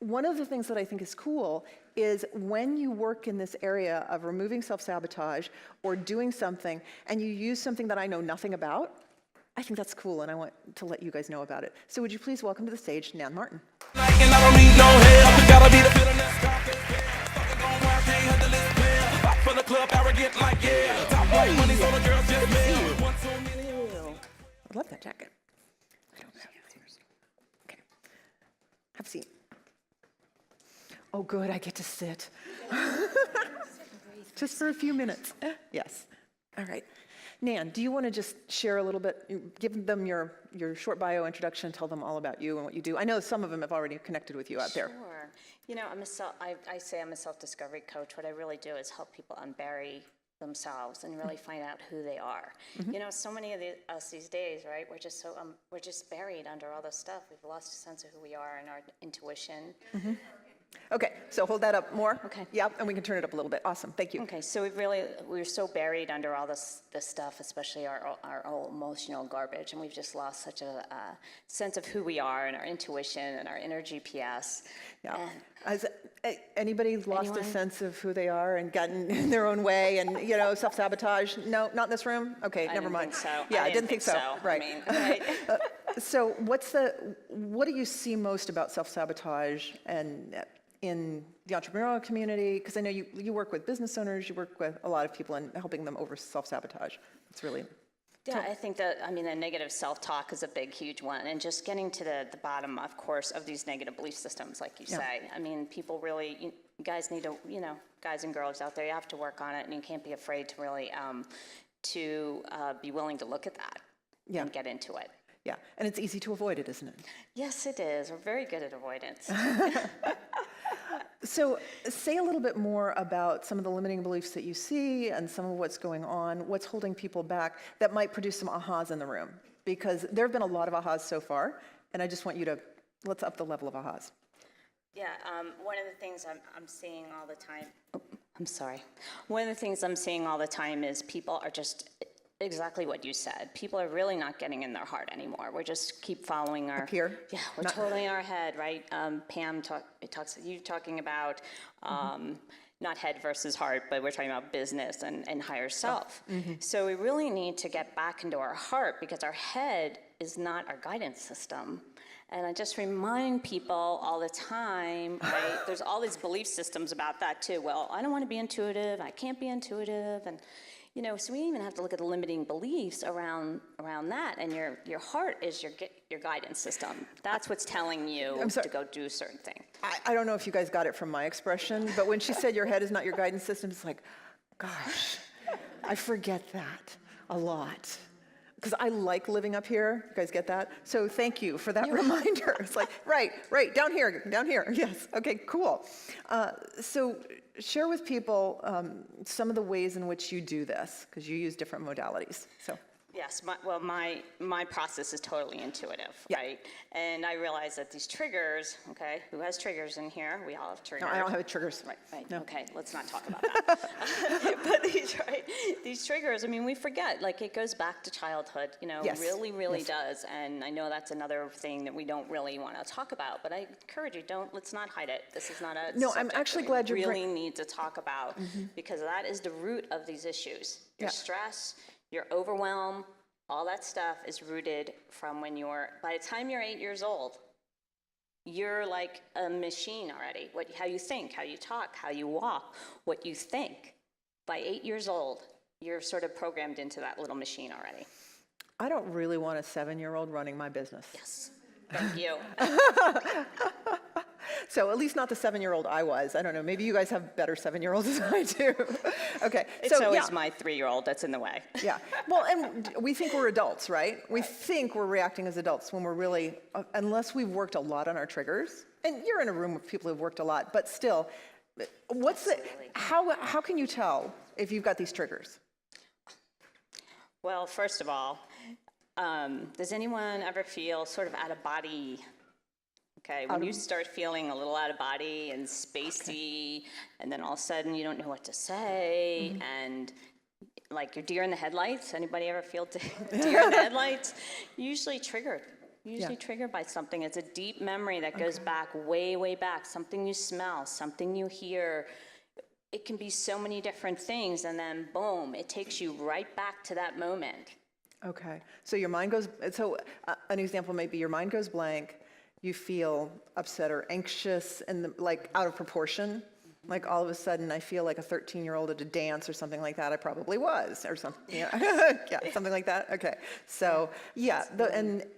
one of the things that I think is cool is when you work in this area of removing self-sabotage or doing something and you use something that I know nothing about, I think that's cool, and I want to let you guys know about it. So would you please welcome to the stage Nan Martin. I love that jacket. I don't know. Okay. Have a seat. Oh, good, I get to sit. Just for a few minutes. Yes. All right. Nan, do you want to just share a little bit, give them your short bio introduction, tell them all about you and what you do? I know some of them have already connected with you out there. Sure. You know, I say I'm a self-discovery coach. What I really do is help people unbury themselves and really find out who they are. You know, so many of us these days, right? We're just buried under all this stuff. We've lost a sense of who we are and our intuition. Okay, so hold that up more. Okay. Yep, and we can turn it up a little bit. Awesome, thank you. Okay, so we're so buried under all this stuff, especially our old emotional garbage, and we've just lost such a sense of who we are and our intuition and our inner GPS. Yeah. Has anybody lost Anyone? a sense of who they are and gotten in their own way and, you know, self-sabotage? No, not in this room? Okay, never mind. Think so. Yeah, I didn't think so. Right. I mean, right. So what do you see most about self-sabotage and in the entrepreneurial community? Because I know you work with business owners, you work with a lot of people and helping them over self-sabotage. It's really... Yeah, I think that, the negative self-talk is a big, huge one. And just getting to the bottom, of course, of these negative belief systems, like you say. I mean, people really, you guys need to, guys and girls out there, you have to work on it, and you can't be afraid to really, be willing to look at that and get into it. Yeah, and it's easy to avoid it, isn't it? Yes, it is. We're very good at avoidance. So say a little bit more about some of the limiting beliefs that you see and some of what's going on, what's holding people back that might produce some ahas in the room. Because there have been a lot of ahas so far, and I just want you to, let's up the level of ahas. Yeah, one of the things I'm seeing all the time, I'm sorry. One of the things I'm seeing all the time is people are just exactly what you said. People are really not getting in their heart anymore. We just keep following our... Up here? Yeah, we're totally in our head, right? Pam, you're talking about not head versus heart, but we're talking about business and higher self. So we really need to get back into our heart because our head is not our guidance system. And I just remind people all the time, right? There's all these belief systems about that too. Well, I don't want to be intuitive. I can't be intuitive. And so we even have to look at the limiting beliefs around that, and your heart is your guidance system. That's what's telling you to go do a certain thing. I don't know if you guys got it from my expression, but when she said your head is not your guidance system, it's like, gosh, I forget that a lot. Because I like living up here. You guys get that? So thank you for that reminder. It's like, right, down here, yes. Okay, cool. So share with people some of the ways in which you do this, because you use different modalities. So. Yes, my process is totally intuitive, right? And I realize that these triggers, okay, who has triggers in here? We all have triggers. No, I don't have triggers. Right, no. Okay, let's not talk about that. But these triggers, we forget, like it goes back to childhood, really does. And I know that's another thing that we don't really want to talk about, but I encourage you, let's not hide it. This is not a No, I'm actually glad you really need to talk about because that is the root of these issues. Your stress, your overwhelm, all that stuff is rooted from by the time you're 8 years old, you're like a machine already. How you think, how you talk, how you walk, what you think. By 8 years old, you're sort of programmed into that little machine already. I don't really want a 7-year-old running my business. Yes, thank you. So at least not the 7-year-old I was. I don't know. Maybe you guys have better 7-year-olds than I do. Okay. It's always my 3-year-old that's in the way. Yeah. Well, and we think we're adults, right? We think we're reacting as adults when we're really, unless we've worked a lot on our triggers. And you're in a room with people who've worked a lot, but still, how can you tell if you've got these triggers? Well, first of all, does anyone ever feel sort of out of body? Okay, when you start feeling a little out of body and spacey, and then all of a sudden you don't know what to say, and like you're deer in the headlights. Anybody ever feel deer in the headlights? Usually triggered. Usually triggered by something. It's a deep memory that goes back way, way back. Something you smell, something you hear. It can be so many different things, and then boom, it takes you right back to that moment. Okay, so your mind goes, so an example may be your mind goes blank, you feel upset or anxious and like out of proportion. Like all of a sudden I feel like a 13-year-old at a dance or something like that. I probably was, or something, yeah, yeah, something like that. Okay, so yeah,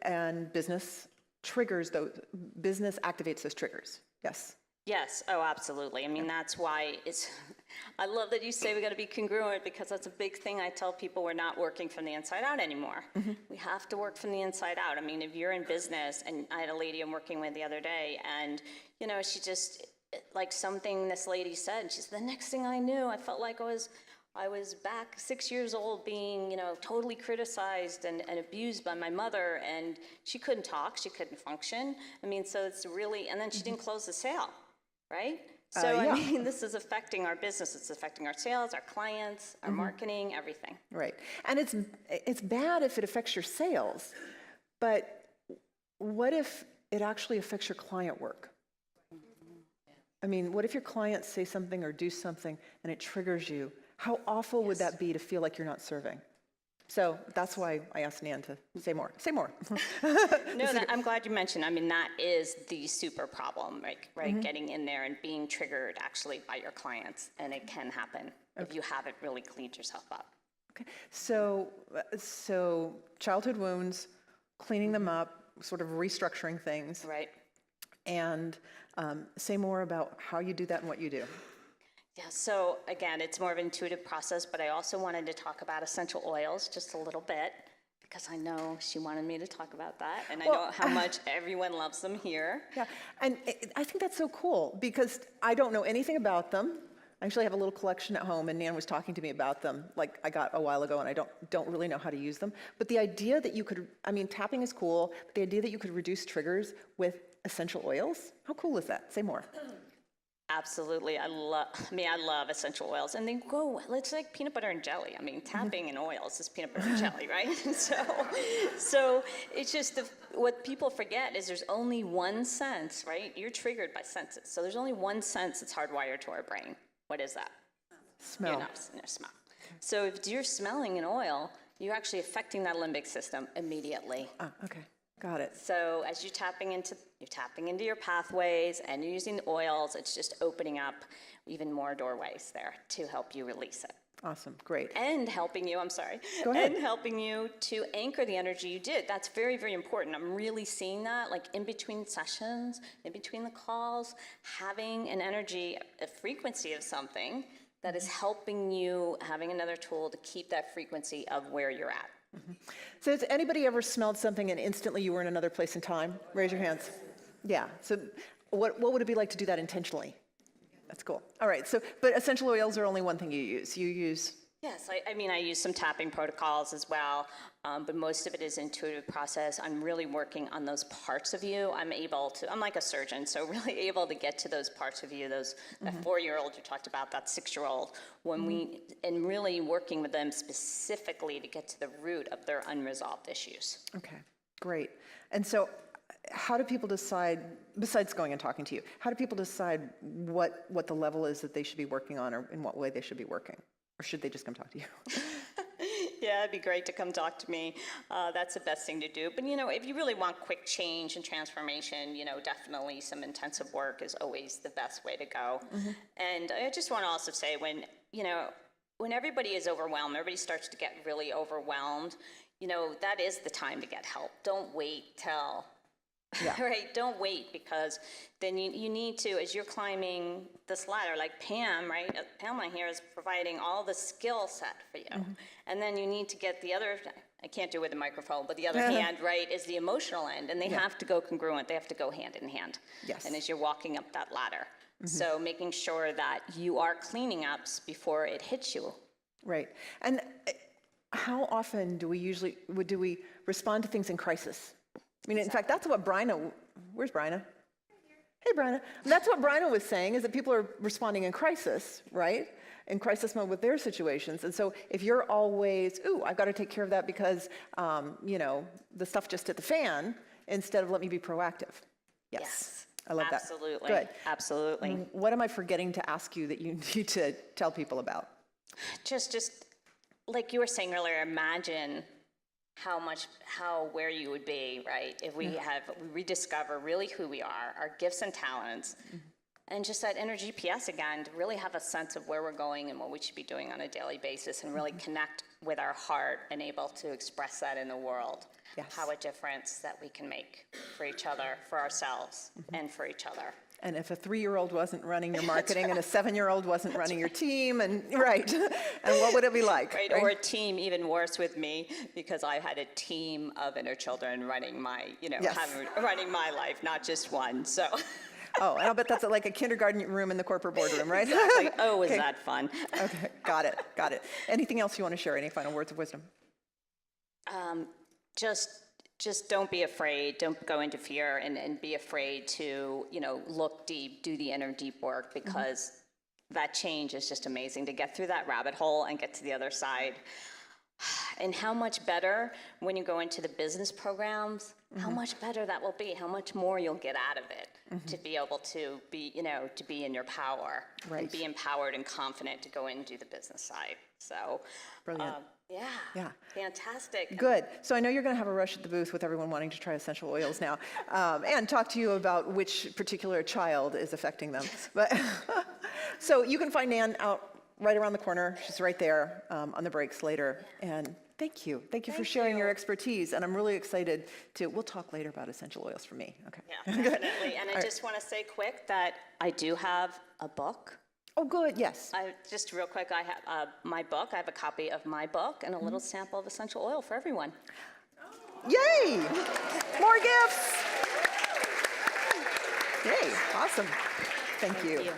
and business triggers those, business activates those triggers, yes. Yes, oh, absolutely. I mean, that's why I love that you say we got to be congruent, because that's a big thing I tell people. We're not working from the inside out anymore. We have to work from the inside out. I mean, if you're in business, and I had a lady I'm working with the other day, and, you know, she just, like something this lady said, she said, the next thing I knew, I felt like I was back 6 years old being, you know, totally criticized and abused by my mother, and she couldn't talk, she couldn't function. I mean, so it's really, and then she didn't close the sale. Right? So, yeah. I mean, this is affecting our business. It's affecting our sales, our clients, our marketing, everything. Right. And it's bad if it affects your sales, but what if it actually affects your client work? I mean, what if your clients say something or do something and it triggers you? How awful would that be to feel like you're not serving? So that's why I asked Nan to say more. Say more. No, I'm glad you mentioned. I mean, that is the super problem, right? Getting in there and being triggered actually by your clients, and it can happen if you haven't really cleaned yourself up. Okay. So childhood wounds, cleaning them up, sort of restructuring things. Right. And say more about how you do that and what you do. Yeah, so again, it's more of an intuitive process, but I also wanted to talk about essential oils just a little bit, because I know she wanted me to talk about that, and I know how much everyone loves them here. Yeah, and I think that's so cool, because I don't know anything about them. I actually have a little collection at home, and Nan was talking to me about them, like I got a while ago, and I don't really know how to use them. But the idea that you could, I mean, tapping is cool, but the idea that you could reduce triggers with essential oils, how cool is that? Say more. Absolutely. I love essential oils. And they go, it's like peanut butter and jelly. I mean, tapping in oils is peanut butter and jelly, right? So it's just, what people forget is there's only one sense, right? You're triggered by senses. So there's only one sense that's hardwired to our brain. What is that? Smell. Smell. So if you're smelling an oil, you're actually affecting that limbic system immediately. Okay. Got it. So as you're tapping into your pathways and you're using the oils, it's just opening up even more doorways there to help you release it. Awesome. Great. And helping you, Go ahead. and helping you to anchor the energy you did. That's very, very important. I'm really seeing that, like in between sessions, in between the calls, having an energy, a frequency of something that is helping you, having another tool to keep that frequency of where you're at. So has anybody ever smelled something and instantly you were in another place and time? Raise your hands. Yeah. So what would it be like to do that intentionally? That's cool. All right. So, but essential oils are only one thing you use. You use... Yes, I mean, I use some tapping protocols as well, but most of it is intuitive process. I'm really working on those parts of you. I'm like a surgeon, so really able to get to those parts of you, that 4-year-old you talked about, that 6-year-old, and really working with them specifically to get to the root of their unresolved issues. Okay, great. And so how do people decide, besides going and talking to you, how do people decide what the level is that they should be working on, or in what way they should be working? Or should they just come talk to you? Yeah, it'd be great to come talk to me. That's the best thing to do. But, you know, if you really want quick change and transformation, you know, definitely some intensive work is always the best way to go. And I just want to also say, when everybody is overwhelmed, everybody starts to get really overwhelmed, you know, that is the time to get help. Don't wait till... Yeah. Right, don't wait, because then you need to, as you're climbing this ladder, like Pam, right? Pamela here is providing all the skill set for you. And then you need to get the other, I can't do it with the microphone, but the other hand, right, is the emotional end. And they have to go congruent. They have to go hand in hand. Yes. And as you're walking up that ladder. So making sure that you are cleaning up before it hits you. Right. And how often do we respond to things in crisis? I mean, in fact, that's what Bryna, where's Bryna? Hey, Bryna. That's what Bryna was saying, is that people are responding in crisis, right? In crisis mode with their situations. And so if you're always, I've got to take care of that because, the stuff just hit the fan, instead of let me be proactive. Yes. I love that. Absolutely. Good. Absolutely. What am I forgetting to ask you that you need to tell people about? Just like you were saying earlier, imagine where you would be, right? If we rediscover really who we are, our gifts and talents, and just that inner GPS again, to really have a sense of where we're going and what we should be doing on a daily basis, and really connect with our heart and able to express that in the world. Yes. How a difference that we can make for each other, for ourselves, and for each other. And if a 3-year-old wasn't running your marketing and a 7-year-old wasn't running your team, and right, and what would it be like? Right, or a team even worse with me, because I had a team of inner children running my, Yes. running my life, not just one. So. Oh, and I'll bet that's like a kindergarten room in the corporate boardroom, right? Exactly. Oh, was Okay. that fun? Okay, got it. Anything else you want to share? Any final words of wisdom? Just don't be afraid. Don't go into fear and be afraid to, look deep, do the inner deep work, because that change is just amazing to get through that rabbit hole and get to the other side. And how much better when you go into the business programs, how much better that will be, how much more you'll get out of it to be able to be, to be in your power Right. and be empowered and confident to go in and do the business side. So, Brilliant. yeah, fantastic. Good. So I know you're going to have a rush at the booth with everyone wanting to try essential oils now, and talk to you about which particular child is affecting them. But so you can find Nan out right around the corner. She's right there on the breaks later. And thank you for sharing your expertise. And I'm really excited we'll talk later about essential oils for me. Okay. Yeah, definitely. And I just want to say quick that I do have a book. Oh, good. Yes. Just real quick, I have my book. I have a copy of my book and a little sample of essential oil for everyone. Yay! More gifts. Yay! Awesome. Thank you.